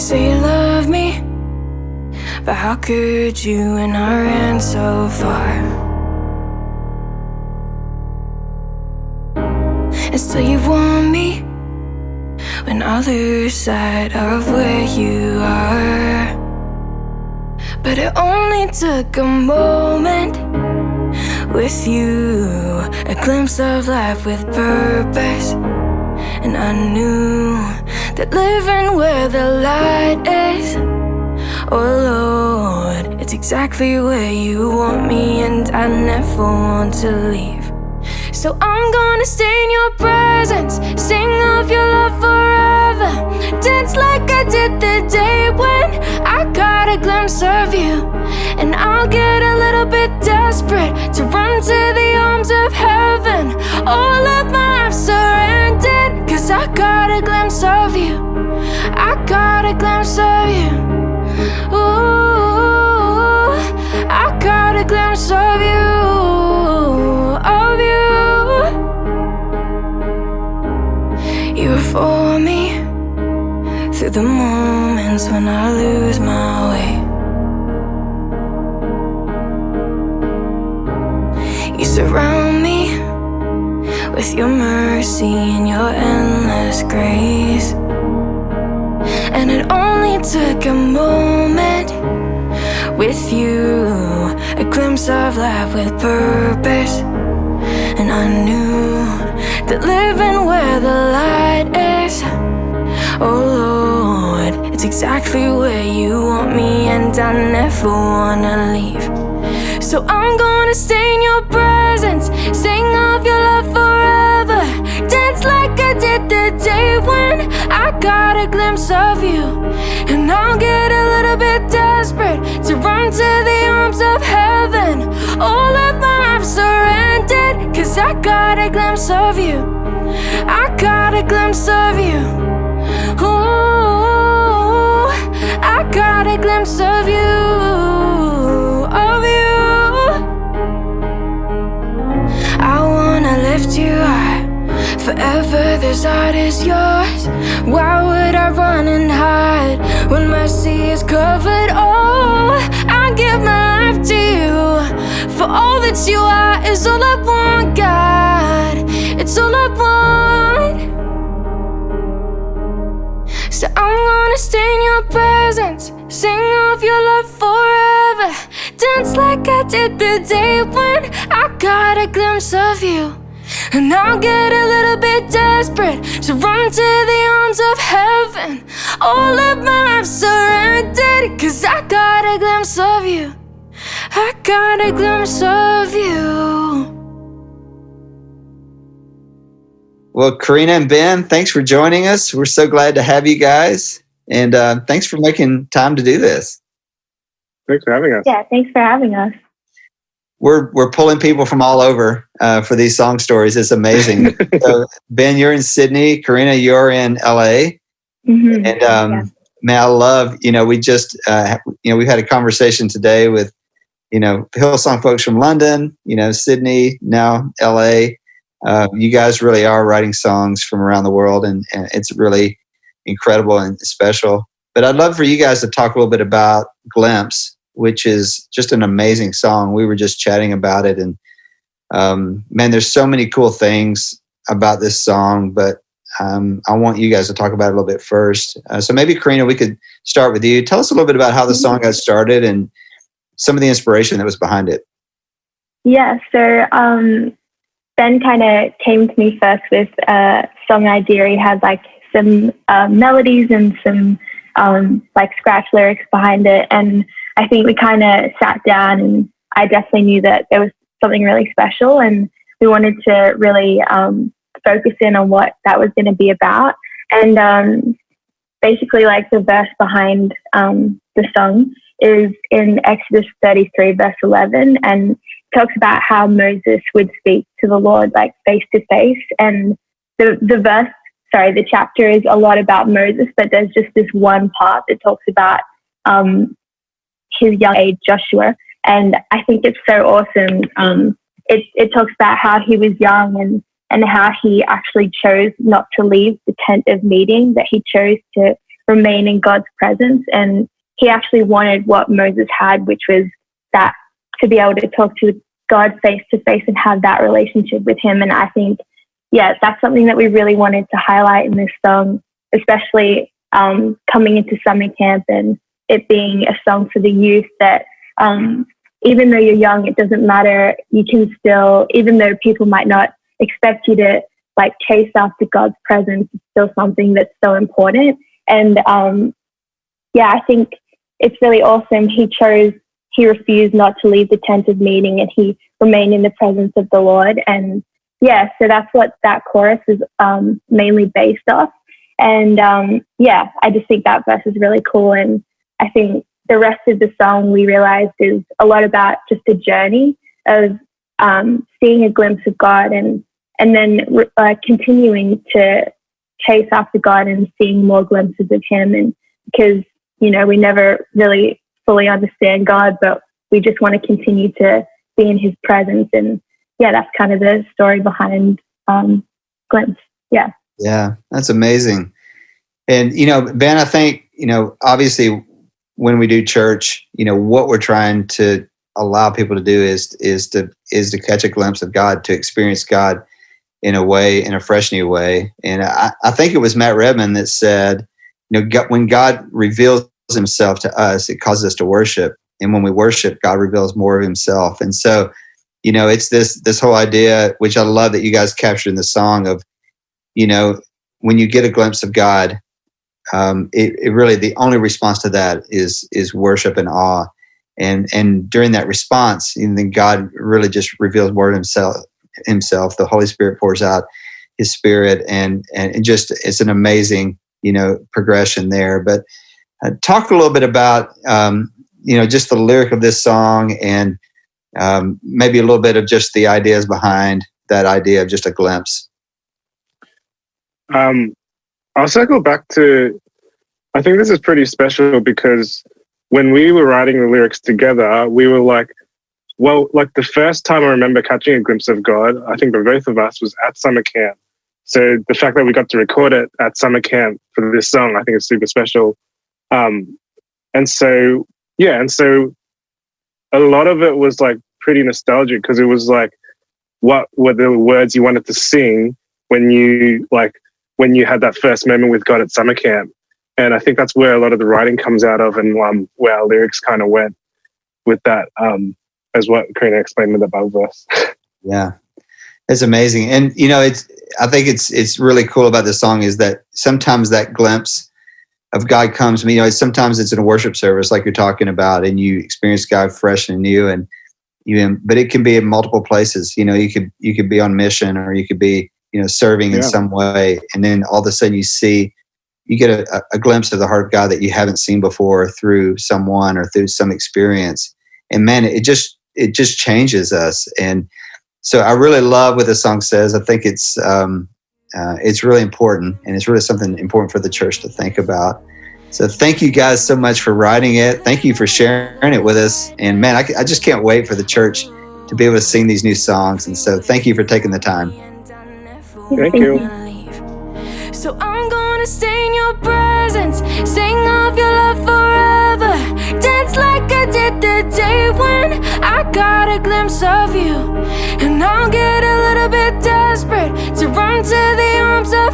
say you love me, but how could you when I ran so far? And still you want me when I lose sight of where you are. But it only took a moment with you, a glimpse of life with purpose. And I knew that living where the light is, oh Lord, it's exactly where you want me, and I never want to leave. So I'm gonna stay in your presence, sing of your love forever, dance like I did the day when I got a glimpse of you. And I'll get a little bit desperate to run to the arms of heaven. All of my life surrendered, 'cause I got a glimpse of you. I got a glimpse of you. Ooh, I got a glimpse of you, of you. You were for me through the moments when I lose my way. You surround me with your mercy and your endless grace. And it only took a moment with you, a glimpse of life with purpose. And I knew that living where the light is, oh Lord, it's exactly where you want me, and I never wanna leave. So I'm gonna stay in your presence, sing of your love forever, dance like I did the day when I got a glimpse of you. And I'll get a little bit desperate to run to the arms of heaven. All of my life surrendered, 'cause I got a glimpse of you. I got a glimpse of you. Ooh, I got a glimpse of you, of you. I wanna lift you high, forever this heart is yours. Why would I run and hide when mercy is covered? Oh, I give my life to you, for all that you are is all I want, God. It's all I want. So I'm gonna stay in your presence, sing of your love forever, dance like I did the day when I got a glimpse of you. And I'll get a little bit desperate to run to the arms of heaven. All of my life surrendered, 'cause I got a glimpse of you. I got a glimpse of you. Well, Karina and Ben, thanks for joining us. We're so glad to have you guys. And thanks for making time to do this. Thanks for having us. Yeah, thanks for having us. We're pulling people from all over for these song stories. It's amazing. So, Ben, you're in Sydney. Karina, you're in LA. Mm-hmm. And man, I love, we just, we've had a conversation today with, Hillsong folks from London, Sydney, now LA. You guys really are writing songs from around the world, and it's really incredible and special. But I'd love for you guys to talk a little bit about Glimpse, which is just an amazing song. We were just chatting about it, and man, there's so many cool things about this song, but I want you guys to talk about it a little bit first. So maybe, Karina, we could start with you. Tell us a little bit about how the song got started and some of the inspiration that was behind it. Yeah, so Ben kind of came to me first with a song idea. He had like some melodies and some like scratch lyrics behind it. And I think we kind of sat down, and I definitely knew that there was something really special, and we wanted to really focus in on what that was going to be about. And basically, like, the verse behind the song is in Exodus 33, verse 11, and talks about how Moses would speak to the Lord, like, face to face. And the chapter is a lot about Moses, but there's just this one part that talks about his young age, Joshua. And I think it's so awesome. It talks about how he was young and how he actually chose not to leave the tent of meeting, that he chose to remain in God's presence. And he actually wanted what Moses had, which was that to be able to talk to God face to face and have that relationship with him. And I think, that's something that we really wanted to highlight in this song, especially coming into summer camp and it being a song for the youth that even though you're young, it doesn't matter. You can still, even though people might not expect you to like chase after God's presence, it's still something that's so important. And I think it's really awesome. He refused not to leave the tent of meeting and he remained in the presence of the Lord. And so that's what that chorus is mainly based off. And I just think that verse is really cool. And I think the rest of the song we realized is a lot about just a journey of seeing a glimpse of God and then continuing to chase after God and seeing more glimpses of him. And because, we never really fully understand God, but we just want to continue to be in his presence. And that's kind of the story behind Glimpse. Yeah, that's amazing. And, Ben, I think, obviously when we do church, what we're trying to allow people to do is to catch a glimpse of God, to experience God in a fresh new way. And I think it was Matt Redman that said, when God reveals himself to us, it causes us to worship. And when we worship, God reveals more of himself. And so, it's this whole idea, which I love that you guys captured in the song of, when you get a glimpse of God, it really, the only response to that is worship and awe. And during that response, then God really just reveals more of himself. The Holy Spirit pours out his spirit and just, it's an amazing, progression there. But talk a little bit about, just the lyric of this song and maybe a little bit of just the ideas behind that idea of just a glimpse. I'll circle back to, I think this is pretty special because when we were writing the lyrics together, we were like, the first time I remember catching a glimpse of God, I think for both of us was at summer camp. So the fact that we got to record it at summer camp for this song, I think is super special. And so a lot of it was like pretty nostalgic because it was like, what were the words you wanted to sing when you had that first moment with God at summer camp? And I think that's where a lot of the writing comes out of and where our lyrics kind of went with that, as what Karina explained in the above verse. Yeah, it's amazing. And, I think it's really cool about this song is that sometimes that glimpse of God comes to me, sometimes it's in a worship service like you're talking about and you experience God fresh and new but it can be in multiple places. You could be on mission or you could be, serving in some way. And then all of a sudden you get a glimpse of the heart of God that you haven't seen before through someone or through some experience. And man, it just changes us. And so I really love what the song says. I think it's really important and it's really something important for the church to think about. So thank you guys so much for writing it. Thank you for sharing it with us. And man, I just can't wait for the church to be able to sing these new songs. And so thank you for taking the time. Thank you. So I'm gonna stay in your presence, sing of your love forever, dance like I did the day when I got a glimpse of you. And I'll get a little bit desperate to run to the arms of